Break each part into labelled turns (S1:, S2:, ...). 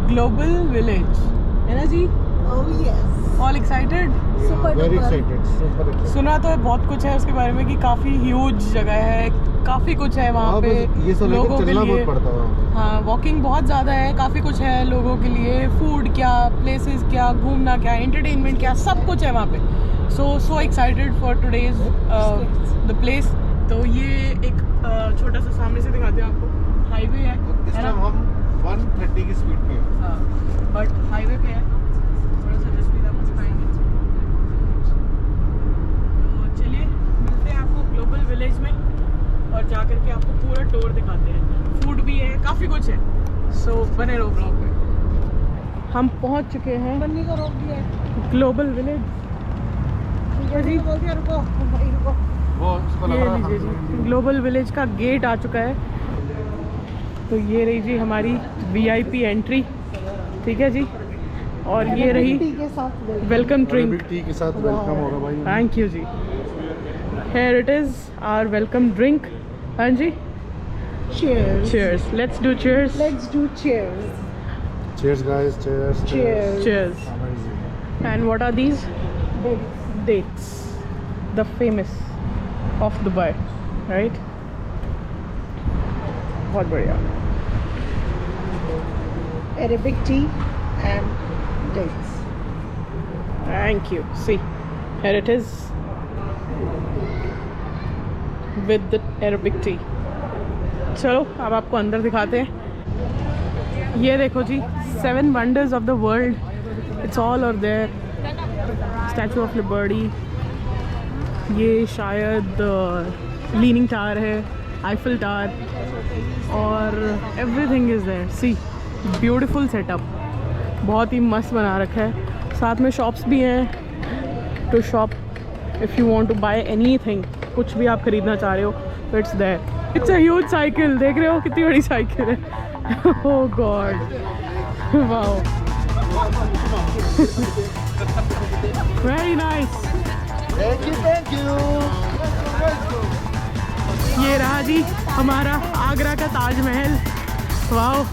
S1: Global village है ना जी? All excited?
S2: Very excited, super excited.
S1: सुना तो बहुत कुछ है उसके बारे में कि काफ़ी ह्यूज जगह है, काफ़ी कुछ है वहाँ पे
S2: ये सब
S1: लोगों के
S2: चलना
S1: लिए।
S2: बहुत पड़ता है वहाँ पे।
S1: हाँ, वॉकिंग बहुत ज़्यादा है, काफ़ी कुछ है लोगों के लिए, फूड क्या, प्लेसेस क्या, घूमना क्या, एंटरटेनमेंट क्या, सब कुछ है वहाँ पे। So excited for today's the place. तो ये एक छोटा सा सामने से दिखाते हैं आपको, हाईवे है
S2: इस टाइम हम 130 की स्पीड पे हैं।
S1: हाँ, बट हाईवे पे है, थोड़ा सा जसप्रीत आपको दिखाएंगे। तो चलिए मिलते हैं आपको ग्लोबल विलेज में और जा करके आपको पूरा टूर दिखाते हैं। फूड भी है, काफ़ी कुछ है, सो बने रहो ब्लॉग में। हम पहुंच चुके हैं बन्नी को रोक दिया ग्लोबल विलेज। जी बोल दिया रुको भाई रुको।
S2: वो उसको लग
S1: ये
S2: रहा
S1: लीजिए जी, ग्लोबल विलेज का गेट आ चुका है। तो ये रही जी हमारी VIP एंट्री, ठीक है जी। और ये रही वेलकम ड्रिंक।
S2: टी के साथ वेलकम होगा भाई।
S1: Thank you ji. Here it is, our welcome drink. हाँ जी,
S3: Cheers.
S1: cheers. Let's do cheers.
S3: Let's do cheers.
S2: Cheers guys, cheers.
S3: Cheers.
S1: Cheers.
S2: Amazing.
S1: And what are these? Dates. The famous of Dubai, right? बहुत बढ़िया।
S3: Arabic tea and dates.
S1: Thank you. See, here it is with the Arabic tea. चलो अब आपको अंदर दिखाते हैं। ये देखो जी, 7 wonders of the world. It's all over there. Statue of Liberty. ये शायद लीनिंग टावर है, आईफिल टावर, और everything is there. See, beautiful setup, बहुत ही मस्त बना रखा है। साथ में शॉप्स भी हैं to shop if you want to buy anything. कुछ भी आप खरीदना चाह रहे हो तो it's there. It's a huge cycle, देख रहे हो कितनी बड़ी साइकिल है। Oh god, wow, very nice.
S2: Thank you.
S1: ये रहा जी हमारा आगरा का Taj Mahal. Wow,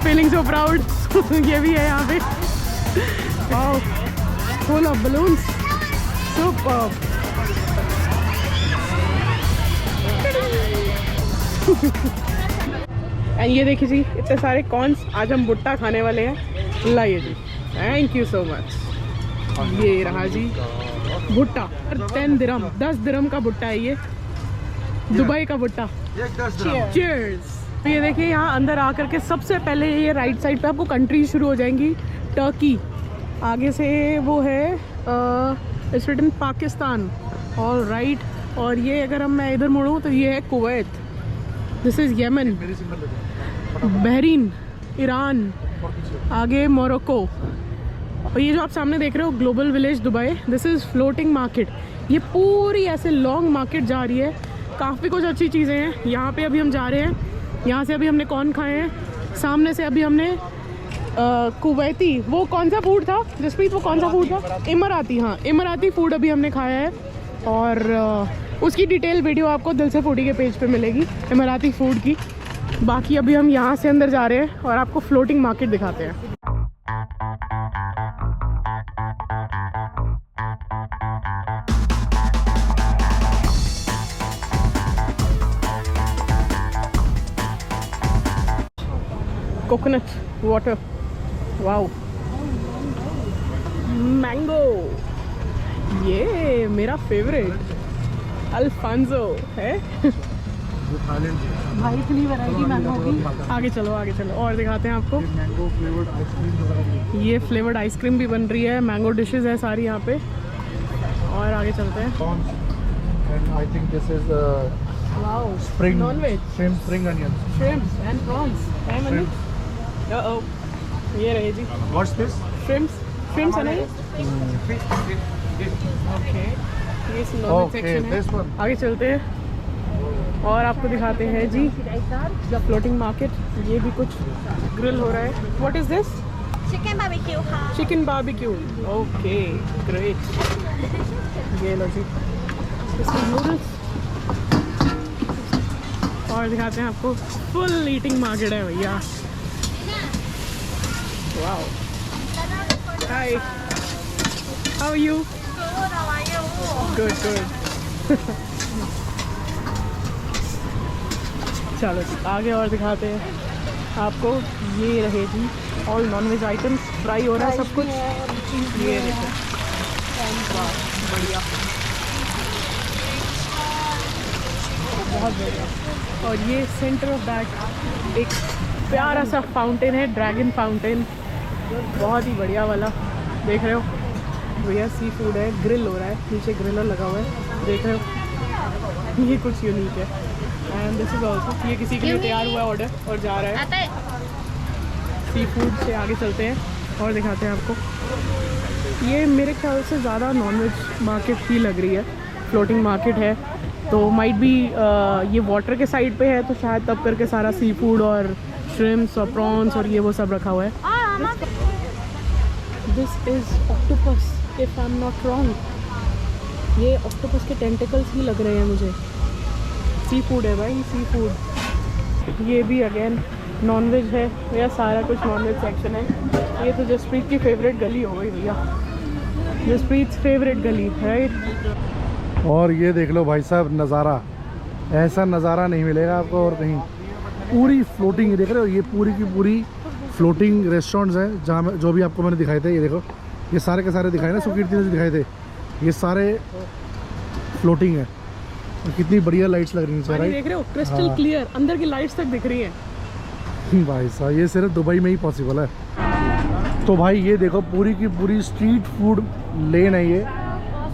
S1: feeling so proud. ये भी है यहाँ पे। Wow, full of balloons, superb. And ये देखिए जी, इतने सारे कॉर्न्स। आज हम भुट्टा खाने वाले हैं। लाइए जी, थैंक यू सो मच। ये रहा जी भुट्टा, 10 दिरहम, 10 दिरहम का भुट्टा है ये, दुबई का भुट्टा। चीयर्स। तो ये देखिए यहाँ अंदर आकर के सबसे पहले ये राइट साइड पे आपको कंट्री शुरू हो जाएंगी। टर्की, आगे से वो है इट्स रिटन पाकिस्तान, और राइट। और ये अगर मैं इधर मुड़ूँ तो ये है Kuwait, this is Yemen, Bahrain, Iran, आगे मोरक्को। और ये जो आप सामने देख रहे हो global village Dubai, this is floating market. ये पूरी ऐसे लॉन्ग मार्केट जा रही है, काफ़ी कुछ अच्छी चीज़ें हैं यहाँ पे। अभी हम जा रहे हैं, यहाँ से अभी हमने कॉर्न खाए हैं, सामने से अभी हमने कुवैती, वो कौन सा फूड था जसप्रीत, वो कौन सा फूड था? इमराती, हाँ, इमराती फूड अभी हमने खाया है। और उसकी डिटेल वीडियो आपको दिल से फूडी के पेज पे मिलेगी, इमराती फूड की। बाकी अभी हम यहाँ से अंदर जा रहे हैं और आपको फ्लोटिंग मार्केट दिखाते हैं। कोकोनट वाटर, वाओ, मैंगो, ये मेरा फेवरेट अल्फांसो है।
S3: भाई इतनी वैरायटी मैंगो की।
S1: आगे चलो, आगे चलो और दिखाते हैं आपको।
S2: Mango flavoured ice cream.
S1: ये फ्लेवर्ड आइसक्रीम भी बन रही है, मैंगो डिशेस है सारी यहाँ पे। और आगे चलते हैं।
S2: And I think this is
S1: wow,
S2: spring
S1: non veg,
S2: spring onions.
S1: Shrimps and prawns. ये रहे जी
S2: What's this?
S1: श्रिम्प्स है ना ये? ओके, ये नॉन-वेज
S2: Okay,
S1: सेक्शन है।
S2: this one.
S1: आगे चलते हैं और आपको दिखाते हैं जी द फ्लोटिंग मार्केट। ये भी कुछ ग्रिल हो रहा है। What is this?
S4: Chicken barbecue हाँ।
S1: Chicken barbecue. Okay, great. ये लो जी, इसमें नूडल्स। और दिखाते हैं आपको, फुल ईटिंग मार्केट है भैया। Wow. Hi, how are you? Good good. चलो आगे और दिखाते हैं आपको। ये रहे जी all non veg items, fry हो रहा है सब कुछ। ये देखो, वाह बढ़िया, बहुत बढ़िया। और ये सेंटर ऑफ दैट एक प्यारा सा फाउंटेन है, ड्रैगन फाउंटेन, बहुत ही बढ़िया वाला। देख रहे हो भैया, सी फूड है, ग्रिल हो रहा है, नीचे ग्रिलर लगा हुआ है, देख रहे हो। ये कुछ यूनिक है। एंड दिस इज ऑल्सो, ये किसी के लिए तैयार हुआ है ऑर्डर और जा रहा है। सी फूड से आगे चलते हैं और दिखाते हैं आपको। ये मेरे ख्याल से ज़्यादा नॉनवेज मार्केट ही लग रही है, फ्लोटिंग मार्केट है, तो माइट बी ये वाटर के साइड पे है, तो शायद तब करके सारा सी फूड और श्रिम्स और प्रॉन्स और ये वो सब रखा हुआ है। This is octopus if I am not wrong. ये ऑक्टोपस के टेंटिकल्स ही लग रहे हैं मुझे। सी फूड है भाई, सी फूड। ये भी अगेन नॉनवेज है भैया, सारा कुछ नॉनवेज सेक्शन है। ये तो जसप्रीत की फेवरेट गली हो गई भैया, जसप्रीत फेवरेट गली, राइट।
S2: और ये देख लो भाई साहब नज़ारा, ऐसा नज़ारा नहीं मिलेगा आपको और कहीं। पूरी फ्लोटिंग देख रहे हो, ये पूरी की पूरी फ्लोटिंग रेस्टोरेंट्स हैं जहाँ जो भी आपको मैंने दिखाए थे। ये देखो, ये सारे के सारे दिखाए ना, सुकीर्ति ने जो दिखाए थे, ये सारे फ्लोटिंग है। और कितनी बढ़िया लाइट्स लग रही हैं,
S1: देख रहे हो, क्रिस्टल क्लियर, अंदर की लाइट्स तक दिख रही हैं।
S2: भाई साहब ये सिर्फ दुबई में ही पॉसिबल है। तो भाई ये देखो, पूरी की पूरी स्ट्रीट फूड लेन है ये।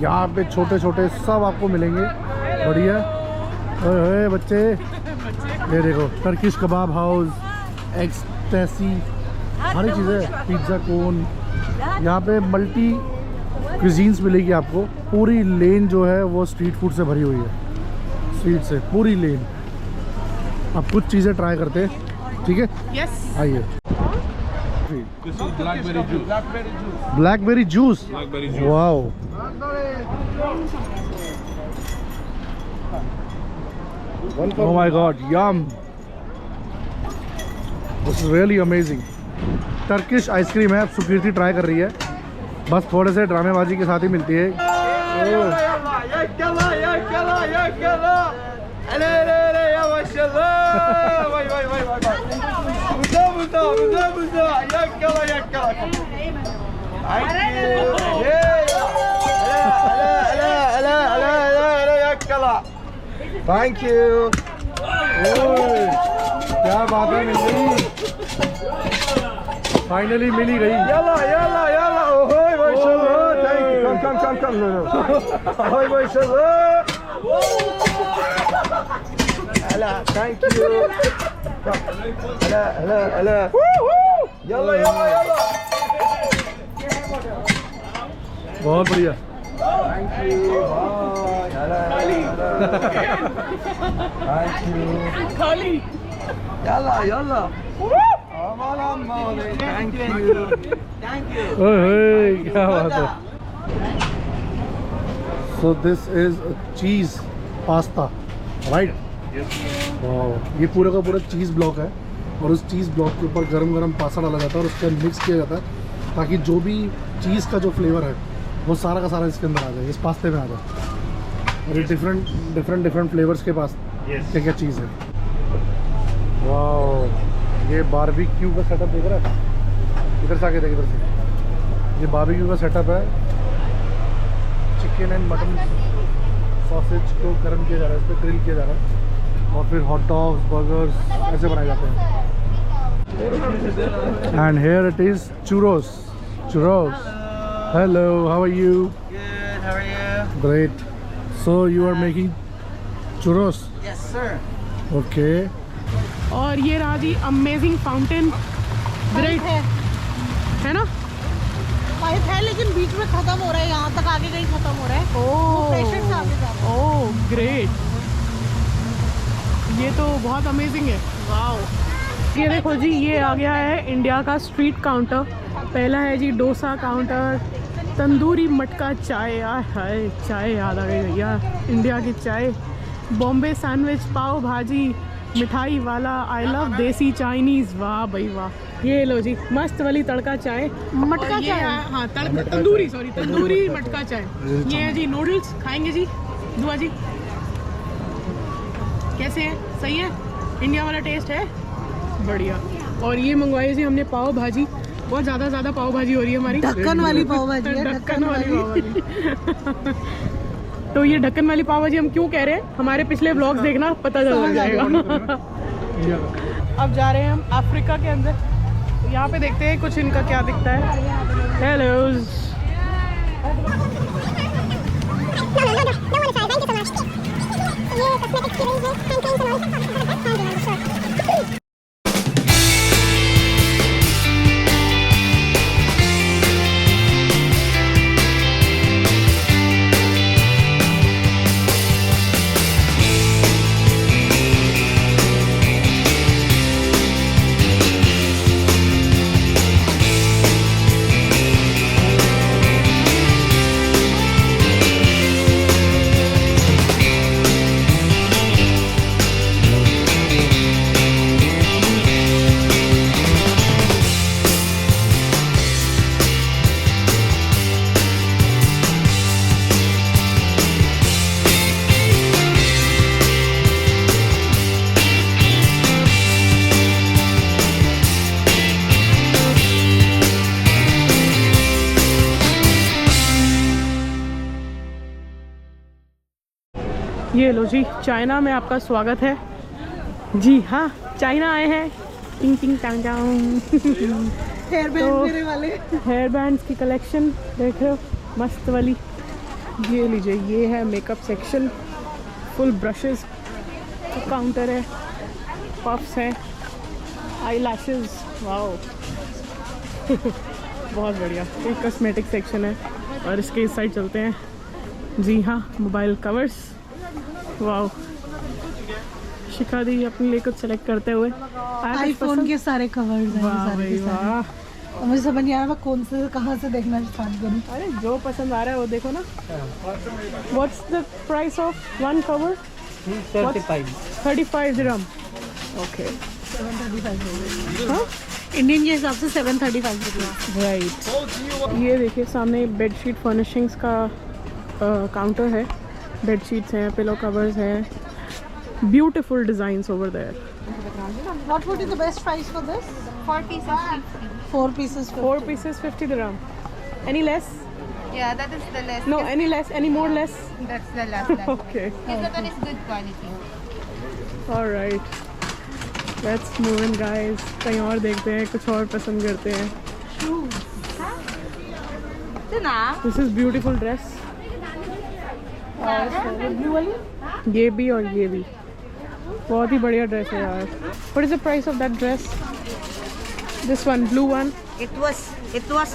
S2: यहाँ पे छोटे छोटे सब आपको मिलेंगे, बढ़िया। ओए बच्चे, ये देखो, टर्किश कबाब हाउस, एग्स टैसी, सारी चीज़ें, पिज्ज़ा कोन। यहाँ पे मल्टी क्विजीन्स मिलेगी आपको। पूरी लेन जो है वो स्ट्रीट फूड से भरी हुई है, स्ट्रीट से पूरी लेन। अब कुछ चीज़ें ट्राई करते हैं, ठीक है?
S1: यस,
S2: आइए।
S4: This is blackberry juice.
S2: Blackberry juice,
S4: Blackberry juice.
S2: Wow. Oh my God, yum! This is really amazing. Turkish ice cream है, अब सुकीर्ति ट्राई कर रही है, बस थोड़े से ड्रामेबाजी के साथ ही मिलती है।
S5: Thank you.
S2: क्या बात है, मिल गई, फाइनली मिल ही गई।
S5: Yalla, yalla, yalla. Ahoy, maşallah. Thank you. Come. Ahoy, maşallah. Hala, thank you. Hala. Yalla, yalla.
S2: बहुत बढ़िया।
S5: Thank you. Bye. Hala. Thank you.
S1: खाली।
S5: Yalla. Aman aman. Thank you.
S2: ओए क्या बात है। So this is cheese pasta, right? वाह, ये पूरा का पूरा चीज़ ब्लॉक है और उस चीज़ ब्लॉक के ऊपर गरम गरम पास्ता डाला जाता है और उसके अंदर मिक्स किया जाता है ताकि जो भी चीज़ का जो फ्लेवर है वो सारा का सारा इसके अंदर आ जाए, इस पास्ते में आ जाए। और ये डिफरेंट फ्लेवर्स के पास क्या क्या चीज़ है। वाह, ये बारबेक्यू का सेटअप देख रहा है, इधर से आके देख, इधर से। ये बारबेक्यू का सेटअप है, चिकन एंड मटन सॉसेज को गर्म किया जा रहा है, इस पर ग्रिल किया जा रहा है और फिर हॉट डॉग्स, बर्गर्स ऐसे बनाए जाते हैं। And here it is churros. Hello, how are you?
S5: Good. How are you?
S2: Great. So you are making churros?
S5: Yes, sir.
S2: Okay.
S1: और ये रहा जी अमेजिंग फाउंटेन, ग्रेट है ना?
S3: पाइप है लेकिन बीच में खत्म हो रहा है, यहाँ तक आगे कहीं खत्म हो रहा है। प्रेशर से आगे जा रहा है।
S1: ओह ग्रेट, ये तो बहुत अमेजिंग है। वाओ, ये देखो जी, ये आ गया है इंडिया का स्ट्रीट काउंटर। पहला है जी डोसा काउंटर, तंदूरी मटका चाय, हाय चाय याद आ गई भैया, इंडिया की चाय। बॉम्बे सैंडविच, पाव भाजी, मिठाई वाला, आई लव देसी चाइनीज़, वाह भाई वाह। ये लो जी, मस्त वाली तड़का चाय।
S3: मटका
S1: और ये
S3: चाय।
S1: हाँ, तड़का तंदूरी, सॉरी तंदूरी मटका चाय। ये है जी नूडल्स, खाएंगे जी दुआ जी। कैसे है, सही है, इंडिया वाला टेस्ट है, बढ़िया। और ये मंगवाई जी हमने पाव भाजी, बहुत ज़्यादा पाव भाजी हो रही है हमारी।
S3: ढक्कन वाली पाव भाजी है,
S1: ढक्कन वाली पाव भाजी। तो ये ढक्कन वाली पाव भाजी हम क्यों कह रहे हैं, हमारे पिछले व्लॉग्स देखना, पता चल जाएगा। अब जा रहे हैं हम अफ्रीका के अंदर, यहाँ पे देखते हैं कुछ इनका क्या दिखता है। हेलो, ये लो जी, चाइना में आपका स्वागत है जी। हाँ, चाइना आए हैं। टिंग टिंग टांग टांग।
S3: हेयर बैंड मेरे वाले।
S1: हेयर बैंड्स की कलेक्शन देख रहे हो, मस्त वाली। ये लीजिए, ये है मेकअप सेक्शन, फुल ब्रशेस का काउंटर है, पफ्स हैं, आई लैशेज, वाओ। बहुत बढ़िया। ये कॉस्मेटिक सेक्शन है और इसके इस साइड चलते हैं जी। हाँ, मोबाइल कवर्स, वाओ। शिखा दी अपने लिए कुछ सेलेक्ट करते हुए
S3: आईफोन के सारे कवर्स हैं,
S1: वाह
S3: सारे
S1: भाई
S3: के सारे।
S1: वाह।
S3: और मुझे समझ नहीं आ रहा मैं कौन से कहाँ से देखना स्टार्ट करूँ।
S1: अरे जो पसंद आ रहा है वो देखो ना। What's the price of one cover? 35 dirham. Okay,
S3: 735 हाँ, इंडियन के हिसाब से 735 रुपये।
S1: राइट। ये देखिए सामने बेडशीट फर्निशिंग्स का काउंटर है। बेडशीट्स हैं, पिलो कवर्स हैं, beautiful designs over there.
S3: What would be the best price for this?
S6: 4 pieces 50.
S3: 4 pieces 50.
S1: 4 pieces 50 dirham. Any less?
S6: Yeah, that is the less.
S1: No, any less? Any more less?
S6: That's the last one.
S1: Okay.
S6: Because that one is good quality.
S1: All right. Let's move in, guys. कहीं और देखते हैं, कुछ और पसंद करते हैं।
S6: Ito na.
S1: This is beautiful dress.
S3: Blue वाली?
S1: ये भी और ये भी बहुत ही बढ़िया ड्रेस है यार। What is the price of that dress? This one, blue one.
S6: It was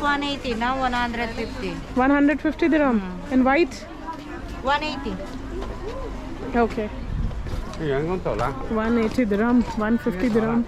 S6: 180, now 150.
S1: 150 dirham. And white?
S6: 180.
S1: Okay. 180 dirham, 150 dirham.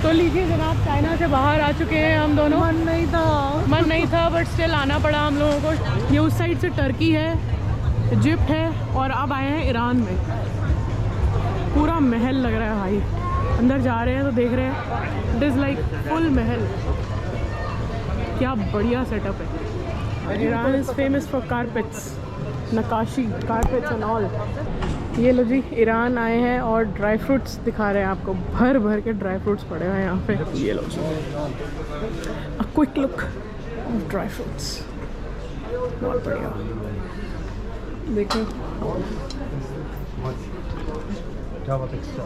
S1: तो लीजिए जनाब, चाइना से बाहर आ चुके हैं हम दोनों।
S3: मन नहीं था
S1: बट स्टिल आना पड़ा हम लोगों को। ये उस साइड से टर्की है, इजिप्ट है और अब आए हैं ईरान में। पूरा महल लग रहा है भाई। अंदर जा रहे हैं तो देख रहे हैं, इट इज़ लाइक फुल महल। क्या बढ़िया सेटअप है। Iran is famous for carpets, नकाशी, कारपेट्स एंड ऑल। ये लो जी, ईरान आए हैं और ड्राई फ्रूट्स दिखा रहे हैं आपको। भर भर के ड्राई फ्रूट्स पड़े हुए हैं यहाँ पे। ये लो जी, a quick look of dry fruits. बहुत बढ़िया, देखो
S2: क्या बात एक्स्ट्रा।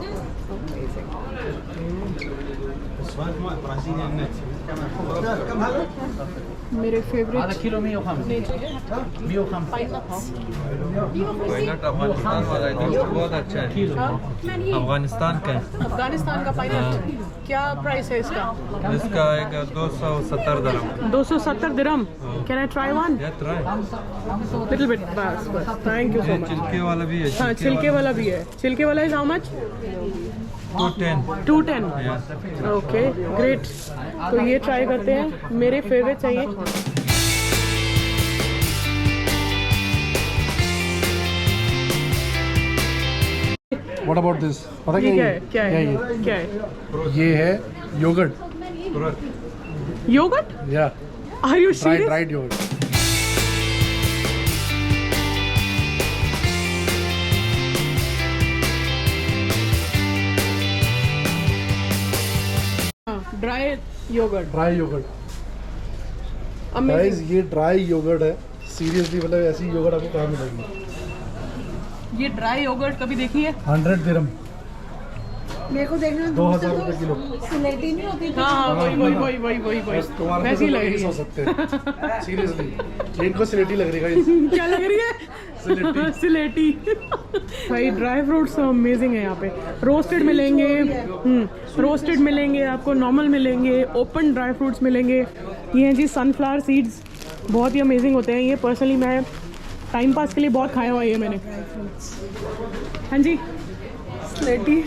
S1: मेरे फेवरेट
S5: पाइनट अफगानिस्तान वाला है, बहुत अच्छा है। अफगानिस्तान का है।
S1: अफगानिस्तान का पाइनएप्पल क्या प्राइस है इसका?
S5: इसका आएगा 270 dirham.
S1: 270 dirham. Can I try one?
S5: या ट्राई।
S1: लिटिल बिट, बस बस, थैंक यू सो मच।
S5: छिलके वाला भी है।
S1: हाँ, छिलके वाला भी है। छिलके वाला is how much?
S5: 210।
S1: 210। Okay great. तो ये ट्राई करते हैं, मेरे फेवरेट चाहिए।
S2: What about this? पता
S1: ये
S2: क्या
S1: क्या है? क्या
S2: है?
S1: है? क्या है?
S2: ये है योगर्ट।
S1: योगर्ट?
S2: या
S1: are you serious?
S2: Dried yogurt.
S1: Dry yogurt.
S2: Dry yogurt.
S1: Amazing.
S2: Guys ये ड्राई योगर्ट है। सीरियसली मतलब ऐसी योगर्ट आपको कहाँ मिलेगी?
S1: ये ड्राई योगर्ट कभी देखी है?
S2: 100 दिरहम,
S3: मेरे को देखना
S2: 2000 रुपए किलो।
S3: स्लेटी नहीं होती थी।
S1: हाँ, वही
S2: तुम्हारे
S1: वैसी
S2: तो
S1: लग रही
S2: नहीं
S1: है।
S2: सो सकते सीरियसली। ये इनको सिलेटी लग रही है guys।
S1: क्या लग रही है? सिलेटी। भाई ड्राई फ्रूट्स तो अमेजिंग है यहाँ पे। रोस्टेड मिलेंगे, रोस्टेड मिलेंगे आपको, नॉर्मल मिलेंगे, ओपन ड्राई फ्रूट्स मिलेंगे। ये हैं जी सनफ्लावर सीड्स, बहुत ही अमेजिंग होते हैं ये। पर्सनली मैं टाइम पास के लिए बहुत खाया हुआ है ये मैंने। हाँ जी, स्लेटी।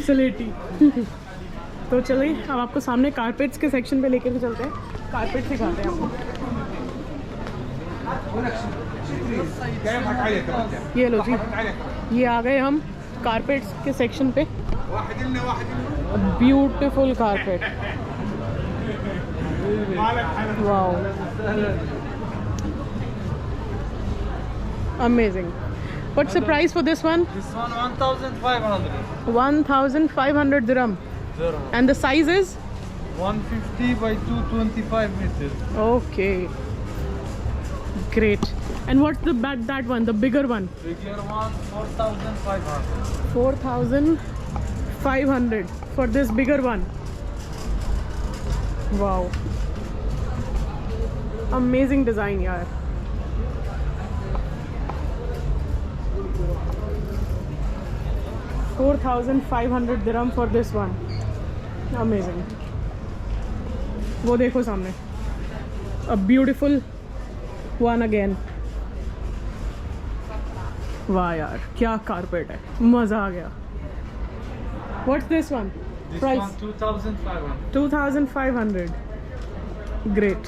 S1: तो चलिए अब आपको सामने कारपेट्स के सेक्शन पे लेकर चलते हैं, कारपेट सिखाते हैं आपको। ये लो जी, ये आ गए हम कारपेट्स के सेक्शन पे। Beautiful carpet, wow, amazing. What's the price for this one?
S5: This one 1500.
S1: 1,500 dirham. And the size is?
S5: 150 by 225 meters.
S1: Okay. Great. And what's that one, the bigger one?
S5: Bigger one 4500.
S1: 4,500 for this bigger one. Wow. Amazing design, yaar. $4,500 dirham for this one. Amazing. वो देखो सामने, a beautiful one again. वाह यार, क्या carpet है, मज़ा आ गया। What's this one?
S5: This
S1: Price?
S5: one 2500.
S1: 2,500. Great.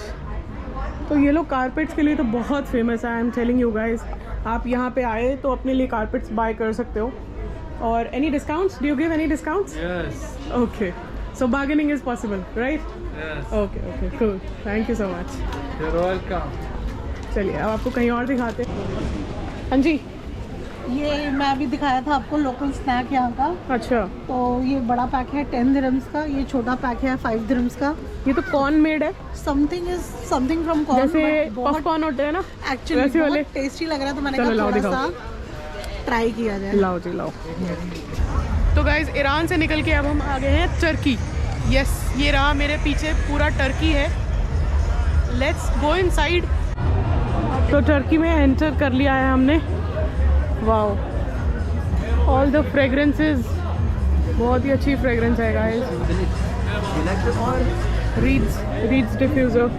S1: तो ये लोग कारपेट्स के लिए तो बहुत फेमस है। I am telling you guys, आप यहाँ पे आए तो अपने लिए कारपेट्स बाय कर सकते हो। और any discounts? Do you give any discounts?
S5: Yes.
S1: Okay, so bargaining is possible, right?
S5: Yes.
S1: Okay okay, cool, thank you so much.
S5: You're welcome.
S1: चलिए अब आपको कहीं और दिखाते हैं। हाँ जी,
S3: ये मैं अभी दिखाया था आपको लोकल स्नैक यहाँ का।
S1: अच्छा,
S3: तो ये बड़ा पैक है 10 दिरहम्स का, ये छोटा पैक है 5 दिरहम्स का।
S1: ये तो कॉर्न मेड है,
S3: समथिंग फ्रॉम कॉर्न,
S1: जैसे पॉपकॉर्न होते हैं ना,
S3: एक्चुअली
S1: वैसे वाले।
S3: बहुत टेस्टी लग रहा है, तो मैंने
S1: चलो,
S3: कहा
S1: लाओ,
S3: थोड़ा
S1: दिखाओ।
S3: सा ट्राई किया जाए।
S1: लाओ जी लाओ। तो गाइज ईरान से निकल के अब हम आ गए हैं टर्की। यस, ये रहा मेरे पीछे पूरा टर्की है। Let's go inside. तो टर्की में एंटर कर लिया है हमने। वाओ, ऑल द फ्रेगरेंसेस, बहुत ही अच्छी फ्रेगरेंस है गाइज। और रीड्स डिफ्यूज़र,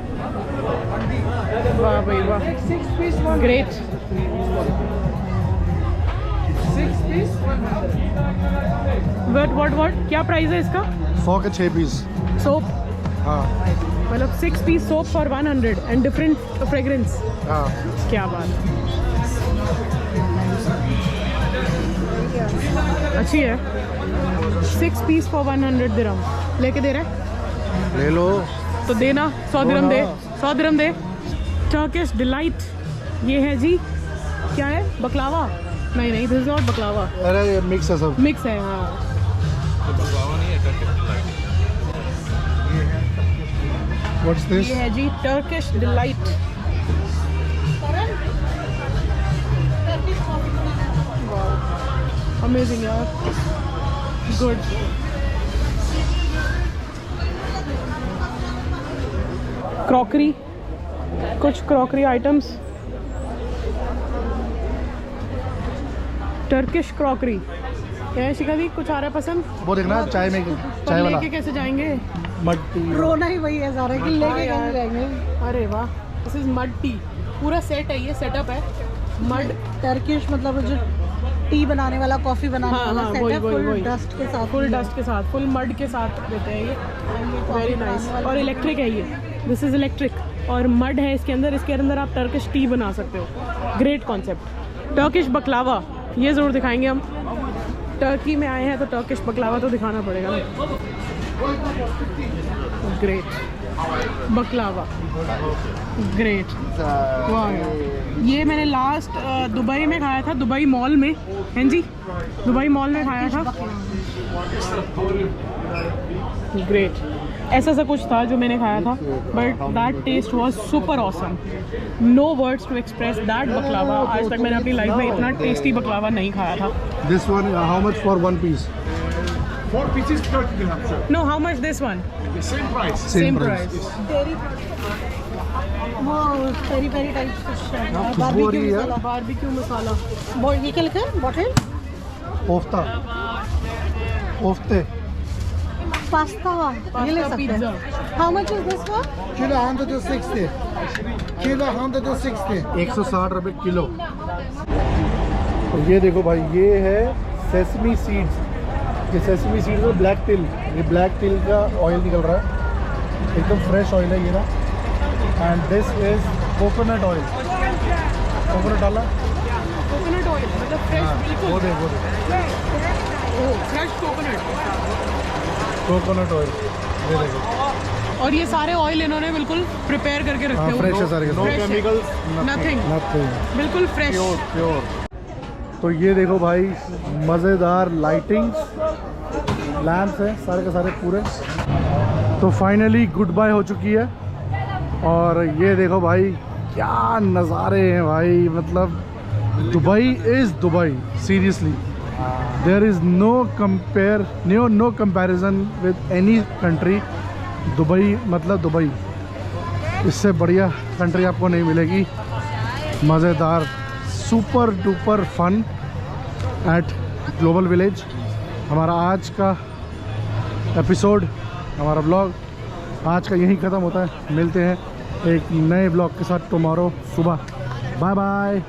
S1: वाह भाई वाह, ग्रेट। व्हाट क्या प्राइस है इसका?
S2: 100 के 6 पीस।
S1: सोप,
S2: हाँ
S1: मतलब 6 piece soap for 100 and different fragrance.
S2: हाँ,
S1: क्या बात, अच्छी है। 6 पीस फॉर 100 दिरहम लेके दे रहा है,
S2: ले लो।
S1: तो देना 100 दिरहम दे, 100 दिरहम दे। टर्किश डिलाइट, ये है जी, क्या है? बकलावा? नहीं नहीं, दिस इज नॉट बकलावा,
S2: अरे ये मिक्स है सब।
S1: मिक्स है। हाँ,
S2: व्हाट्स दिस?
S1: ये है जी टर्किश डिलाइट। अमेजिंग यार, गुड। क्रॉकरी, कुछ क्रॉकरी आइटम्स, टर्किश क्रॉकरी। क्या शिखा दी, कुछ आ रहा है पसंद?
S2: वो देखना चाय में,
S1: पर
S2: चाय वाला
S1: लेके कैसे जाएंगे?
S2: Mud T.
S3: रोना ही वही है सारा कि लेके
S1: यार।
S3: कहीं जाएंगे।
S1: अरे वाह, दिस इज मड टी। पूरा सेट है, ये सेटअप है। मड,
S3: टर्किश मतलब जो टी बनाने वाला, कॉफी बनाने
S1: हाँ,
S3: वाला
S1: हाँ,
S3: सेट
S1: वही,
S3: है,
S1: वही,
S3: फुल
S1: वही।
S3: डस्ट के साथ।
S1: फुल डस्ट के साथ, फुल मड के साथ देते हैं ये। Very nice.
S3: वाला।
S1: और इलेक्ट्रिक है ये, दिस इज इलेक्ट्रिक। और मड है इसके अंदर आप टर्किश टी बना सकते हो। Great concept. टर्किश बकलावा, ये ज़रूर दिखाएंगे हम। टर्की में आए हैं तो टर्किश बकलावा तो दिखाना पड़ेगा। Great बकलावा, great. वाह यार, ये मैंने लास्ट दुबई में खाया था, दुबई मॉल में। हैं जी, दुबई मॉल में खाया था। ग्रेट, ऐसा सा कुछ था जो मैंने खाया था, but that taste was super awesome. No words to express that baklava. आज तक मैंने अपनी लाइफ में इतना टेस्टी बकलावा नहीं खाया था।
S2: This one how much for one piece?
S4: 4 pieces 30 dirham, sir.
S1: No, how much this one?
S4: The same price.
S1: Same price.
S3: वो पेरी पेरी टाइप
S2: खुशबू हो रही है।
S1: बारबेक्यू मसाला।
S3: वो ये क्या लिखा है? बॉटल
S2: कोफ्ता, कोफ्ते।
S3: पास्ता, ये ले सकते
S1: पिज्जा।
S3: हैं। How much is this one?
S5: Kilo 160. Kilo 160.
S2: 160 रुपये किलो। तो ये देखो भाई, ये है सेसमी सीड्स। ये सेसमी सीड्स और ब्लैक तिल, ये ब्लैक तिल का ऑयल निकल रहा है, एकदम फ्रेश ऑयल है ये ना। And this is coconut oil. Coconut डाला,
S1: कोकोनट ऑयल मतलब फ्रेश,
S2: हाँ,
S1: बिल्कुल
S2: वो दे
S1: फ्रेश कोकोनट।
S2: कोकोनट ऑयल, ये देखो।
S1: और ये सारे ऑयल इन्होंने बिल्कुल प्रिपेयर करके रखे
S2: हाँ,
S1: हुए
S2: फ्रेश है सारे के
S4: No
S2: सारे।
S4: chemicals.
S1: Nothing,
S2: Nothing।
S1: बिल्कुल फ्रेश।
S4: Pure.
S2: तो ये देखो भाई, मज़ेदार लाइटिंग्स, लैम्प्स हैं सारे के सारे पूरे। तो फाइनली गुड बाय हो चुकी है। और ये देखो भाई, क्या नज़ारे हैं भाई, मतलब Dubai is Dubai, seriously. There is no comparison with any country. Dubai मतलब दुबई, इससे बढ़िया कंट्री आपको नहीं मिलेगी। मज़ेदार, super duper fun at global village. हमारा आज का एपिसोड, हमारा ब्लॉग आज का यहीं ख़त्म होता है। मिलते हैं एक नए ब्लॉग के साथ टुमारो सुबह। Bye bye.